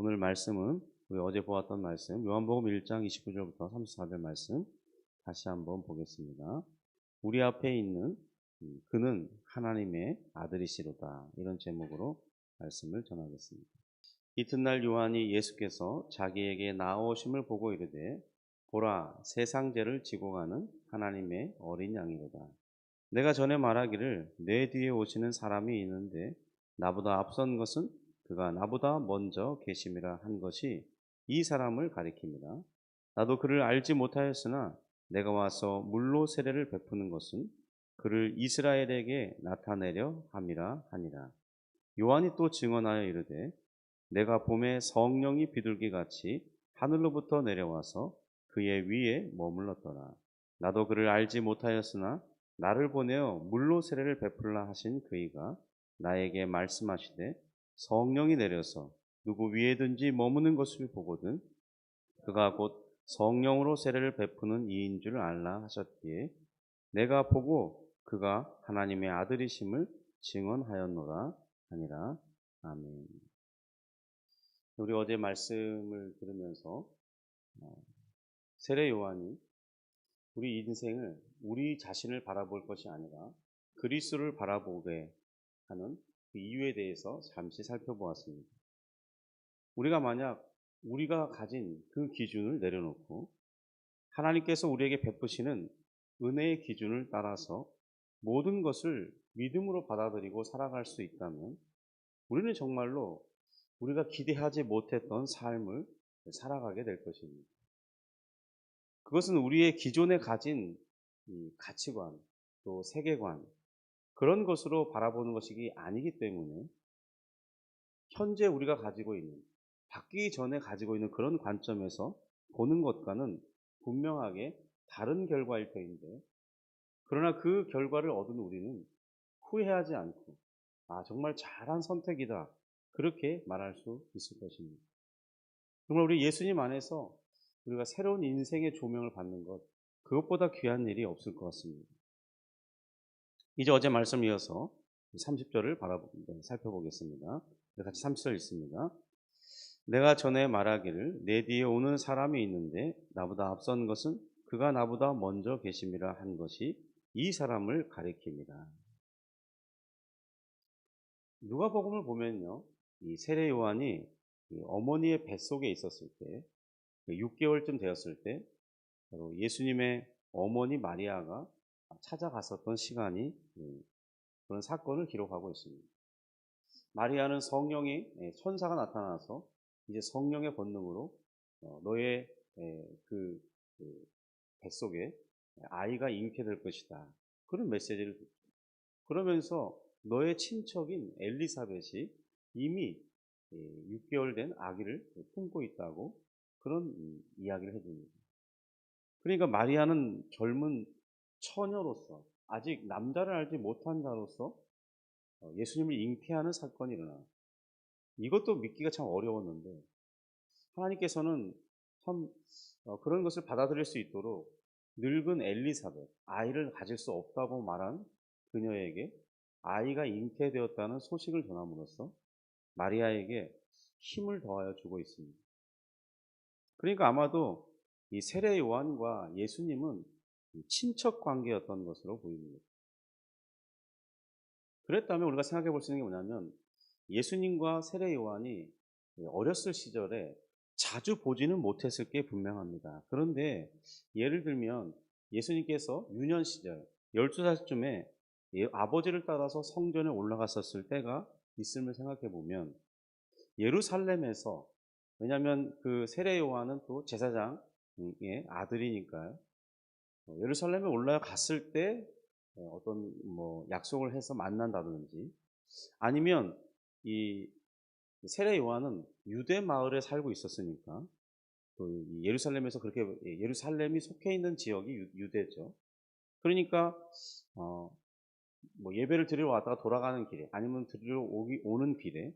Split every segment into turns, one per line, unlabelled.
오늘 말씀은 우리 어제 보았던 말씀 요한복음 1장 29절부터 34절 말씀 다시 한번 보겠습니다. 우리 앞에 있는 그는 하나님의 아들이시로다, 이런 제목으로 말씀을 전하겠습니다. 이튿날 요한이 예수께서 자기에게 나오심을 보고 이르되, 보라, 세상 죄를 지고 가는 하나님의 어린 양이로다. 내가 전에 말하기를 내 뒤에 오시는 사람이 있는데 나보다 앞선 것은 그가 나보다 먼저 계심이라 한 것이 이 사람을 가리킵니다. 나도 그를 알지 못하였으나 내가 와서 물로 세례를 베푸는 것은 그를 이스라엘에게 나타내려 함이라 하니라. 요한이 또 증언하여 이르되, 내가 봄에 성령이 비둘기 같이 하늘로부터 내려와서 그의 위에 머물렀더라. 나도 그를 알지 못하였으나 나를 보내어 물로 세례를 베풀라 하신 그이가 나에게 말씀하시되, 성령이 내려서 누구 위에든지 머무는 것을 보거든 그가 곧 성령으로 세례를 베푸는 이인 줄 알라 하셨기에 내가 보고 그가 하나님의 아들이심을 증언하였노라 하니라. 아멘. 우리 어제 말씀을 들으면서 세례 요한이 우리 인생을, 우리 자신을 바라볼 것이 아니라 그리스도를 바라보게 하는 그 이유에 대해서 잠시 살펴보았습니다. 우리가 만약 우리가 가진 그 기준을 내려놓고 하나님께서 우리에게 베푸시는 은혜의 기준을 따라서 모든 것을 믿음으로 받아들이고 살아갈 수 있다면 우리는 정말로 우리가 기대하지 못했던 삶을 살아가게 될 것입니다. 그것은 우리의 기존에 가진 이 가치관, 또 세계관, 그런 것으로 바라보는 것이 아니기 때문에 현재 우리가 가지고 있는, 바뀌기 전에 가지고 있는 그런 관점에서 보는 것과는 분명하게 다른 결과일 터인데, 그러나 그 결과를 얻은 우리는 후회하지 않고 정말 잘한 선택이다, 그렇게 말할 수 있을 것입니다. 정말 우리 예수님 안에서 우리가 새로운 인생의 조명을 받는 것, 그것보다 귀한 일이 없을 것 같습니다. 이제 어제 말씀 이어서 30절을 살펴보겠습니다. 같이 30절 읽습니다. 내가 전에 말하기를 내 뒤에 오는 사람이 있는데 나보다 앞선 것은 그가 나보다 먼저 계심이라 한 것이 이 사람을 가리킵니다. 누가복음을 보면요, 이 세례 요한이 어머니의 뱃속에 있었을 때, 6개월쯤 되었을 때 바로 예수님의 어머니 마리아가 찾아갔었던 시간이, 그런 사건을 기록하고 있습니다. 마리아는 성령이, 천사가 나타나서 이제 성령의 권능으로 너의 그 뱃속에 아이가 잉태될 것이다, 그런 메시지를 듣죠. 그러면서 너의 친척인 엘리사벳이 이미 6개월 된 아기를 품고 있다고, 그런 이야기를 해줍니다. 그러니까 마리아는 젊은 처녀로서, 아직 남자를 알지 못한 자로서 예수님을 잉태하는 사건이 일어나. 이것도 믿기가 참 어려웠는데 하나님께서는 참 그런 것을 받아들일 수 있도록 늙은 엘리사벳, 아이를 가질 수 없다고 말한 그녀에게 아이가 잉태되었다는 소식을 전함으로써 마리아에게 힘을 더하여 주고 있습니다. 그러니까 아마도 이 세례 요한과 예수님은 친척 관계였던 것으로 보입니다. 그랬다면 우리가 생각해 볼 수 있는 게 뭐냐면, 예수님과 세례 요한이 어렸을 시절에 자주 보지는 못했을 게 분명합니다. 그런데 예를 들면 예수님께서 유년 시절 12살쯤에 아버지를 따라서 성전에 올라갔었을 때가 있음을 생각해 보면, 예루살렘에서, 왜냐하면 그 세례 요한은 또 제사장의 아들이니까요, 예루살렘에 올라갔을 때 어떤 약속을 해서 만난다든지, 아니면 이 세례 요한은 유대 마을에 살고 있었으니까 또 예루살렘에서 그렇게, 예루살렘이 속해 있는 지역이 유대죠. 그러니까 예배를 드리러 왔다가 돌아가는 길에, 아니면 드리러 오는 길에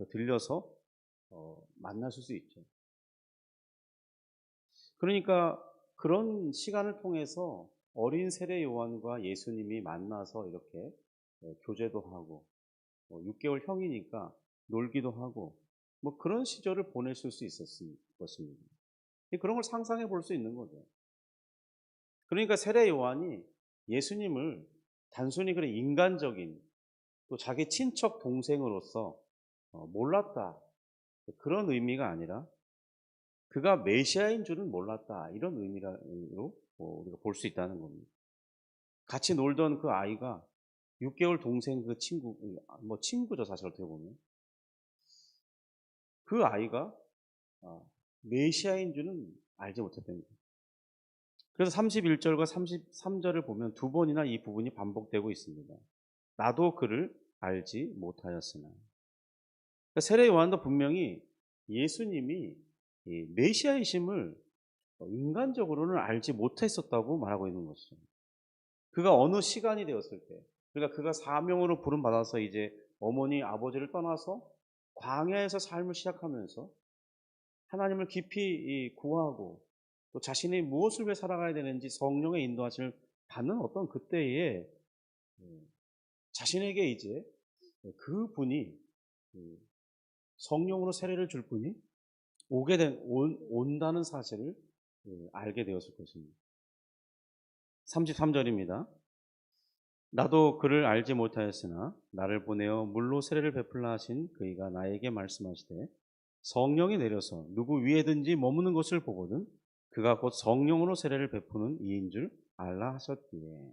들려서 만났을 수 있죠. 그러니까 그런 시간을 통해서 어린 세례 요한과 예수님이 만나서 이렇게 교제도 하고, 6개월 형이니까 놀기도 하고, 뭐 그런 시절을 보냈을 수 있었을 것입니다. 그런 걸 상상해 볼 수 있는 거죠. 그러니까 세례 요한이 예수님을 단순히 그런 인간적인 또 자기 친척 동생으로서 몰랐다. 그런 의미가 아니라 그가 메시아인 줄은 몰랐다. 이런 의미로 우리가 볼 수 있다는 겁니다. 같이 놀던 그 아이가 6개월 동생 그 친구, 뭐 친구죠, 사실 어떻게 보면. 그 아이가 메시아인 줄은 알지 못했던 거예요. 그래서 31절과 33절을 보면 두 번이나 이 부분이 반복되고 있습니다. 나도 그를 알지 못하였으나. 그러니까 세례 요한도 분명히 예수님이 이 메시아이심을 인간적으로는 알지 못했었다고 말하고 있는 것이죠. 그가 어느 시간이 되었을 때, 그러니까 그가 사명으로 부름받아서 이제 어머니, 아버지를 떠나서 광야에서 삶을 시작하면서 하나님을 깊이 구하고 또 자신이 무엇을 위해 살아가야 되는지 성령의 인도하심을 받는 어떤 그때에 자신에게 이제 그분이 성령으로 세례를 줄 분이 온다는 사실을 알게 되었을 것입니다. 33절입니다. 나도 그를 알지 못하였으나 나를 보내어 물로 세례를 베풀라 하신 그이가 나에게 말씀하시되 성령이 내려서 누구 위에든지 머무는 것을 보거든 그가 곧 성령으로 세례를 베푸는 이인 줄 알라 하셨기에.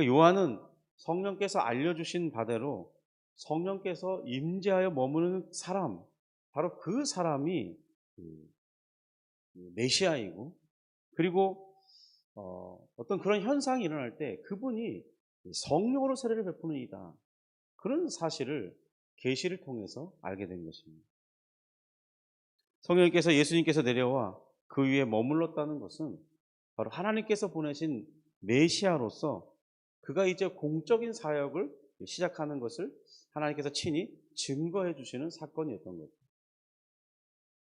요한은 성령께서 알려주신 바대로 성령께서 임재하여 머무는 사람, 바로 그 사람이 메시아이고, 그리고 어떤 그런 현상이 일어날 때 그분이 성령으로 세례를 베푸는 이다. 그런 사실을 계시를 통해서 알게 된 것입니다. 성령께서 예수님께서 내려와 그 위에 머물렀다는 것은 바로 하나님께서 보내신 메시아로서 그가 이제 공적인 사역을 시작하는 것을 하나님께서 친히 증거해 주시는 사건이었던 거죠.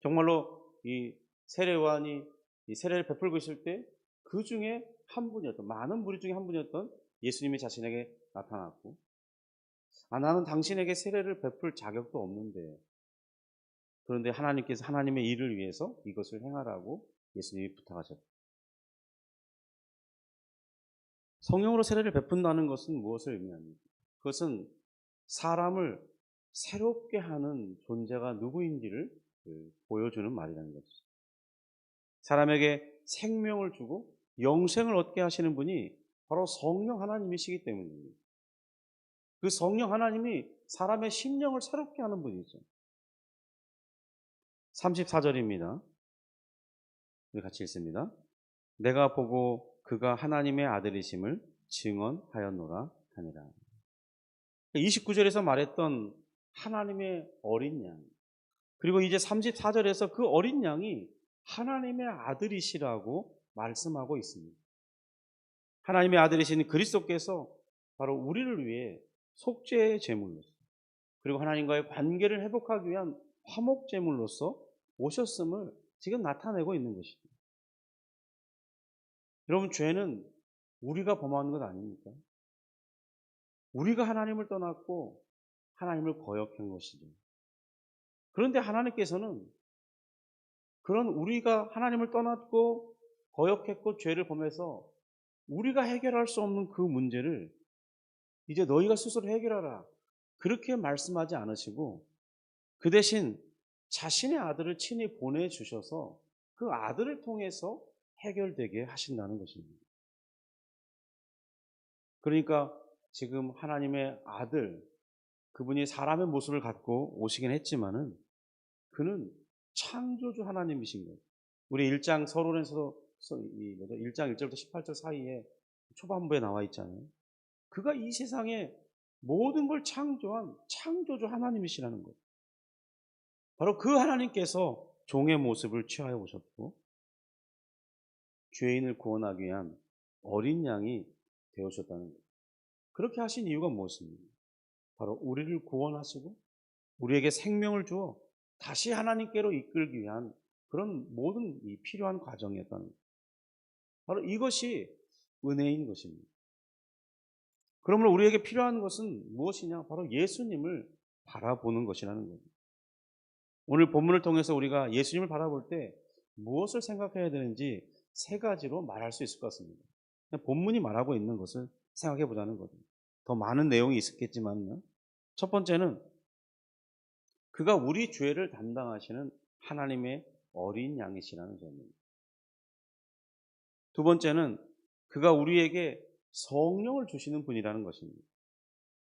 정말로 이 세례 요한이 이 세례를 베풀고 있을 때 그 중에 한 분이었던, 많은 무리 중에 한 분이었던 예수님이 자신에게 나타났고, 나는 당신에게 세례를 베풀 자격도 없는데, 그런데 하나님께서 하나님의 일을 위해서 이것을 행하라고 예수님이 부탁하셨다. 성령으로 세례를 베푼다는 것은 무엇을 의미합니까? 그것은 사람을 새롭게 하는 존재가 누구인지를 보여주는 말이라는 거죠. 사람에게 생명을 주고 영생을 얻게 하시는 분이 바로 성령 하나님이시기 때문입니다. 그 성령 하나님이 사람의 심령을 새롭게 하는 분이죠. 34절입니다. 우리 같이 읽습니다. 내가 보고 그가 하나님의 아들이심을 증언하였노라 하니라. 29절에서 말했던 하나님의 어린 양, 그리고 이제 34절에서 그 어린 양이 하나님의 아들이시라고 말씀하고 있습니다. 하나님의 아들이신 그리스도께서 바로 우리를 위해 속죄의 제물로서, 그리고 하나님과의 관계를 회복하기 위한 화목 제물로서 오셨음을 지금 나타내고 있는 것이죠. 여러분, 죄는 우리가 범하는 것 아닙니까? 우리가 하나님을 떠났고 하나님을 거역한 것이죠. 그런데 하나님께서는 그런 우리가 하나님을 떠났고 거역했고 죄를 범해서 우리가 해결할 수 없는 그 문제를 이제 너희가 스스로 해결하라, 그렇게 말씀하지 않으시고 그 대신 자신의 아들을 친히 보내주셔서 그 아들을 통해서 해결되게 하신다는 것입니다. 그러니까 지금 하나님의 아들, 그분이 사람의 모습을 갖고 오시긴 했지만은 그는 창조주 하나님이신 거예요. 우리 1장 서론에서도 1장 1절부터 18절 사이에 초반부에 나와 있잖아요. 그가 이 세상에 모든 걸 창조한 창조주 하나님이시라는 거예요. 바로 그 하나님께서 종의 모습을 취하여 오셨고 죄인을 구원하기 위한 어린 양이 되어주셨다는 거예요. 그렇게 하신 이유가 무엇입니까? 바로 우리를 구원하시고 우리에게 생명을 주어 다시 하나님께로 이끌기 위한 그런 모든 이 필요한 과정이었다는 거예요. 바로 이것이 은혜인 것입니다. 그러므로 우리에게 필요한 것은 무엇이냐? 바로 예수님을 바라보는 것이라는 거예요. 오늘 본문을 통해서 우리가 예수님을 바라볼 때 무엇을 생각해야 되는지 세 가지로 말할 수 있을 것 같습니다. 그냥 본문이 말하고 있는 것을 생각해 보자는 거죠. 더 많은 내용이 있었겠지만요. 첫 번째는 그가 우리 죄를 담당하시는 하나님의 어린 양이시라는 점입니다. 두 번째는 그가 우리에게 성령을 주시는 분이라는 것입니다.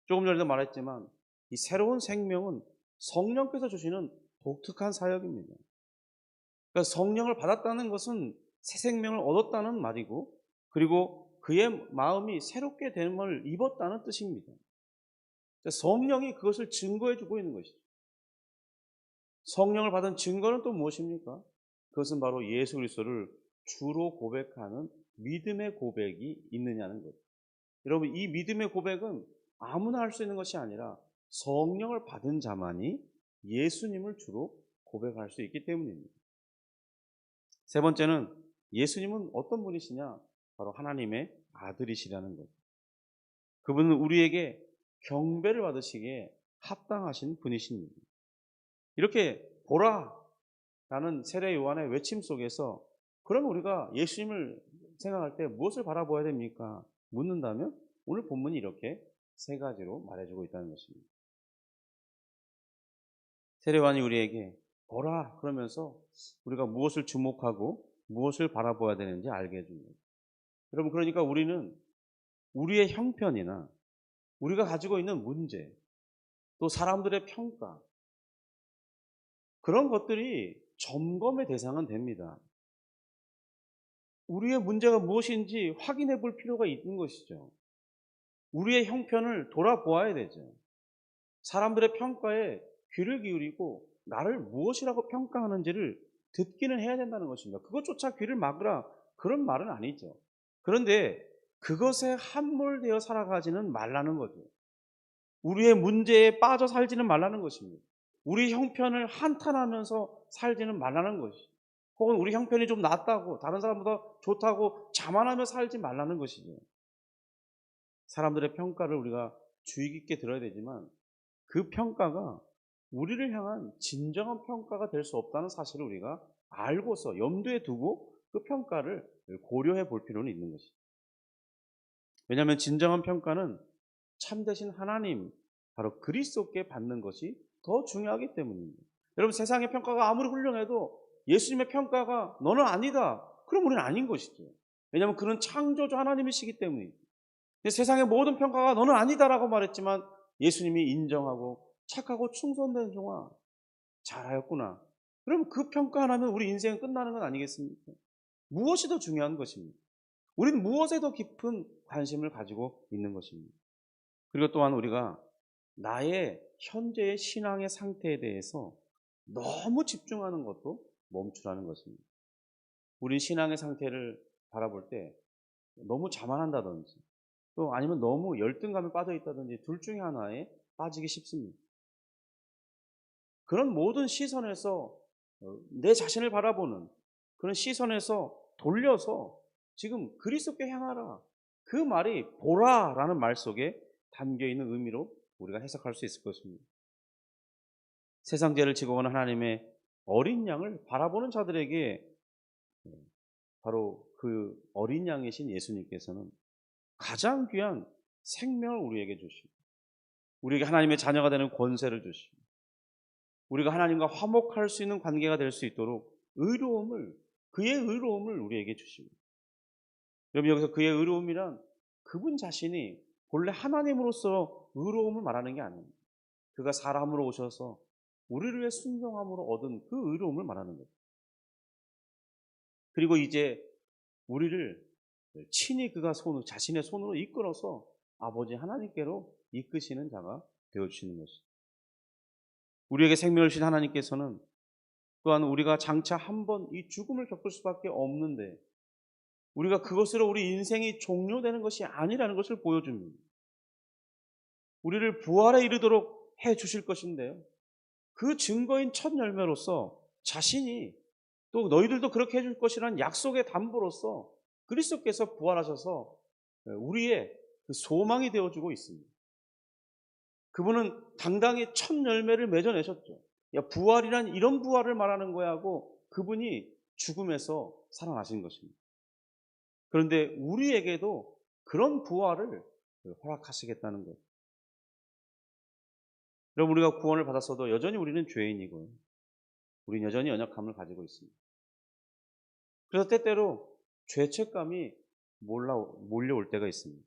조금 전에도 말했지만 이 새로운 생명은 성령께서 주시는 독특한 사역입니다. 그러니까 성령을 받았다는 것은 새 생명을 얻었다는 말이고, 그리고 그의 마음이 새롭게 됨을 입었다는 뜻입니다. 그러니까 성령이 그것을 증거해 주고 있는 것이죠. 성령을 받은 증거는 또 무엇입니까? 그것은 바로 예수 그리스도를 주로 고백하는 믿음의 고백이 있느냐는 거죠. 여러분, 이 믿음의 고백은 아무나 할 수 있는 것이 아니라 성령을 받은 자만이 예수님을 주로 고백할 수 있기 때문입니다. 세 번째는 예수님은 어떤 분이시냐? 바로 하나님의 아들이시라는 거죠. 그분은 우리에게 경배를 받으시기에 합당하신 분이십니다. 이렇게 보라 라는 세례 요한의 외침 속에서 그럼 우리가 예수님을 생각할 때 무엇을 바라보아야 됩니까? 묻는다면 오늘 본문이 이렇게 세 가지로 말해주고 있다는 것입니다. 세례 요한이 우리에게 보라 그러면서 우리가 무엇을 주목하고 무엇을 바라보아야 되는지 알게 해줍니다. 여러분, 그러니까 우리는 우리의 형편이나 우리가 가지고 있는 문제, 또 사람들의 평가, 그런 것들이 점검의 대상은 됩니다. 우리의 문제가 무엇인지 확인해 볼 필요가 있는 것이죠. 우리의 형편을 돌아보아야 되죠. 사람들의 평가에 귀를 기울이고 나를 무엇이라고 평가하는지를 듣기는 해야 된다는 것입니다. 그것조차 귀를 막으라 그런 말은 아니죠. 그런데 그것에 함몰되어 살아가지는 말라는 거죠. 우리의 문제에 빠져 살지는 말라는 것입니다. 우리 형편을 한탄하면서 살지는 말라는 것이죠. 혹은 우리 형편이 좀 낫다고 다른 사람보다 좋다고 자만하며 살지 말라는 것이죠. 사람들의 평가를 우리가 주의 깊게 들어야 되지만 그 평가가 우리를 향한 진정한 평가가 될 수 없다는 사실을 우리가 알고서 염두에 두고 그 평가를 고려해 볼 필요는 있는 것이죠. 왜냐하면 진정한 평가는 참되신 하나님, 바로 그리스도께 받는 것이 더 중요하기 때문입니다. 여러분, 세상의 평가가 아무리 훌륭해도 예수님의 평가가 너는 아니다, 그럼 우리는 아닌 것이죠. 왜냐하면 그는 창조주 하나님이시기 때문이죠. 세상의 모든 평가가 너는 아니다라고 말했지만 예수님이 인정하고 착하고 충성된 종아 잘하였구나. 그럼 그 평가 하나면 우리 인생은 끝나는 건 아니겠습니까? 무엇이 더 중요한 것입니까? 우리는 무엇에 더 깊은 관심을 가지고 있는 것입니다. 그리고 또한 우리가 나의 현재의 신앙의 상태에 대해서 너무 집중하는 것도 멈추라는 것입니다. 우리 신앙의 상태를 바라볼 때 너무 자만한다든지 또 아니면 너무 열등감에 빠져 있다든지 둘 중에 하나에 빠지기 쉽습니다. 그런 모든 시선에서 내 자신을 바라보는 그런 시선에서 돌려서 지금 그리스도께 향하라, 그 말이 보라라는 말 속에 담겨있는 의미로 우리가 해석할 수 있을 것입니다. 세상 죄를 지고 가는 하나님의 어린 양을 바라보는 자들에게 바로 그 어린 양이신 예수님께서는 가장 귀한 생명을 우리에게 주시고 우리에게 하나님의 자녀가 되는 권세를 주시고 우리가 하나님과 화목할 수 있는 관계가 될 수 있도록 그의 의로움을 우리에게 주시고, 여러분, 여기서 그의 의로움이란 그분 자신이 본래 하나님으로서 의로움을 말하는 게 아닙니다. 그가 사람으로 오셔서 우리를 위해 순종함으로 얻은 그 의로움을 말하는 거죠. 그리고 이제 우리를 친히 그가 자신의 손으로 이끌어서 아버지 하나님께로 이끄시는 자가 되어주시는 것이죠. 우리에게 생명을 주신 하나님께서는 또한 우리가 장차 한 번 이 죽음을 겪을 수밖에 없는데 우리가 그것으로 우리 인생이 종료되는 것이 아니라는 것을 보여줍니다. 우리를 부활에 이르도록 해 주실 것인데요, 그 증거인 첫 열매로서 자신이 또 너희들도 그렇게 해줄 것이라는 약속의 담보로서 그리스도께서 부활하셔서 우리의 그 소망이 되어주고 있습니다. 그분은 당당히 첫 열매를 맺어내셨죠. 야, 부활이란 이런 부활을 말하는 거야 하고 그분이 죽음에서 살아나신 것입니다. 그런데 우리에게도 그런 부활을 허락하시겠다는 거예요. 여러분, 우리가 구원을 받았어도 여전히 우리는 죄인이고요. 우리는 여전히 연약함을 가지고 있습니다. 그래서 때때로 죄책감이 몰려올 때가 있습니다.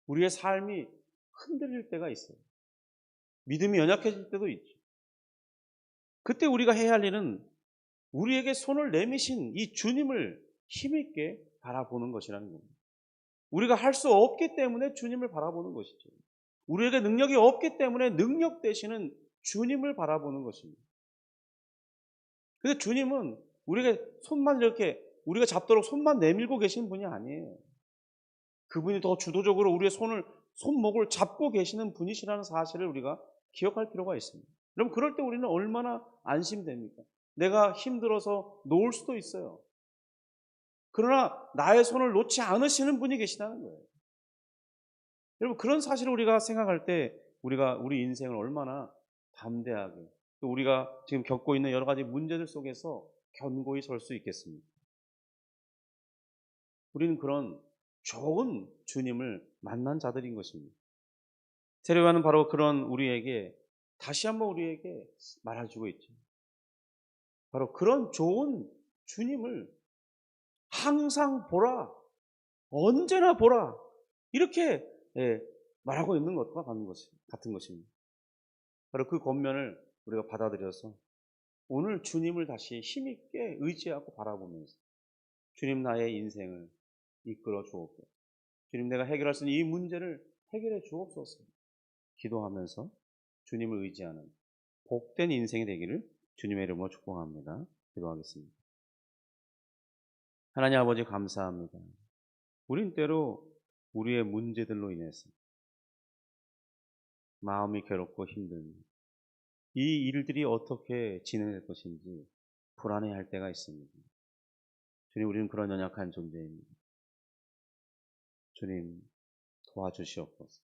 우리의 삶이 흔들릴 때가 있어요. 믿음이 연약해질 때도 있죠. 그때 우리가 해야 할 일은 우리에게 손을 내미신 이 주님을 힘있게 바라보는 것이라는 겁니다. 우리가 할 수 없기 때문에 주님을 바라보는 것이죠. 우리에게 능력이 없기 때문에 능력 되시는 주님을 바라보는 것입니다. 근데 주님은 우리에게 손만 이렇게 우리가 잡도록 손만 내밀고 계신 분이 아니에요. 그분이 더 주도적으로 우리의 손목을 잡고 계시는 분이시라는 사실을 우리가 기억할 필요가 있습니다. 여러분, 그럴 때 우리는 얼마나 안심됩니까? 내가 힘들어서 놓을 수도 있어요. 그러나 나의 손을 놓지 않으시는 분이 계시다는 거예요. 여러분, 그런 사실을 우리가 생각할 때 우리가 우리 인생을 얼마나 담대하게 또 우리가 지금 겪고 있는 여러 가지 문제들 속에서 견고히 설 수 있겠습니까? 우리는 그런 좋은 주님을 만난 자들인 것입니다. 세례요한은 바로 그런 우리에게 다시 한번 우리에게 말해주고 있죠. 바로 그런 좋은 주님을 항상 보라, 언제나 보라, 이렇게 말하고 있는 것과 같은 것입니다. 바로 그 권면을 우리가 받아들여서 오늘 주님을 다시 힘있게 의지하고 바라보면서 주님, 나의 인생을 이끌어 주옵소서. 주님, 내가 해결할 수 있는 이 문제를 해결해 주옵소서. 기도하면서 주님을 의지하는 복된 인생이 되기를 주님의 이름으로 축복합니다. 기도하겠습니다. 하나님 아버지, 감사합니다. 우린 때로 우리의 문제들로 인해서 마음이 괴롭고 힘듭니다. 이 일들이 어떻게 진행될 것인지 불안해할 때가 있습니다. 주님, 우리는 그런 연약한 존재입니다. 주님, 도와주시옵소서.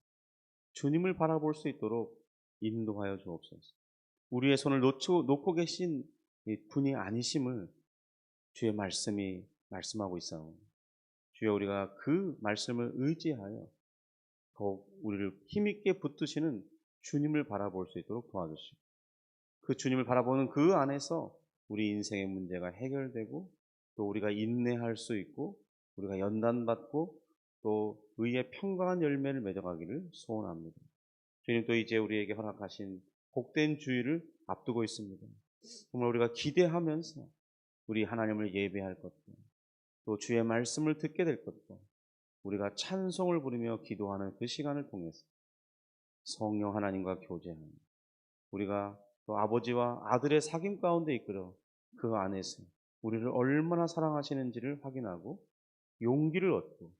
주님을 바라볼 수 있도록 인도하여 주옵소서. 우리의 손을 놓고 계신 분이 아니심을 주의 말씀이 말씀하고 있사오니 주여, 우리가 그 말씀을 의지하여 더욱 우리를 힘있게 붙드시는 주님을 바라볼 수 있도록 도와주시고 그 주님을 바라보는 그 안에서 우리 인생의 문제가 해결되고 또 우리가 인내할 수 있고 우리가 연단받고 또 의의 평강한 열매를 맺어가기를 소원합니다. 주님, 또 이제 우리에게 허락하신 복된 주일을 앞두고 있습니다. 정말 우리가 기대하면서 우리 하나님을 예배할 것도 또 주의 말씀을 듣게 될 것도 우리가 찬송을 부르며 기도하는 그 시간을 통해서 성령 하나님과 교제하는 우리가 또 아버지와 아들의 사귐 가운데 이끌어 그 안에서 우리를 얼마나 사랑하시는지를 확인하고 용기를 얻고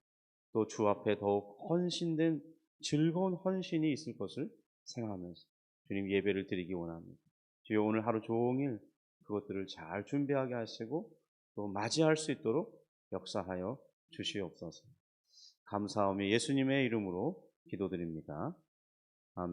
또 주 앞에 더욱 헌신된 즐거운 헌신이 있을 것을 생각하면서 주님, 예배를 드리기 원합니다. 주여, 오늘 하루 종일 그것들을 잘 준비하게 하시고 또 맞이할 수 있도록 역사하여 주시옵소서. 감사하며 예수님의 이름으로 기도드립니다.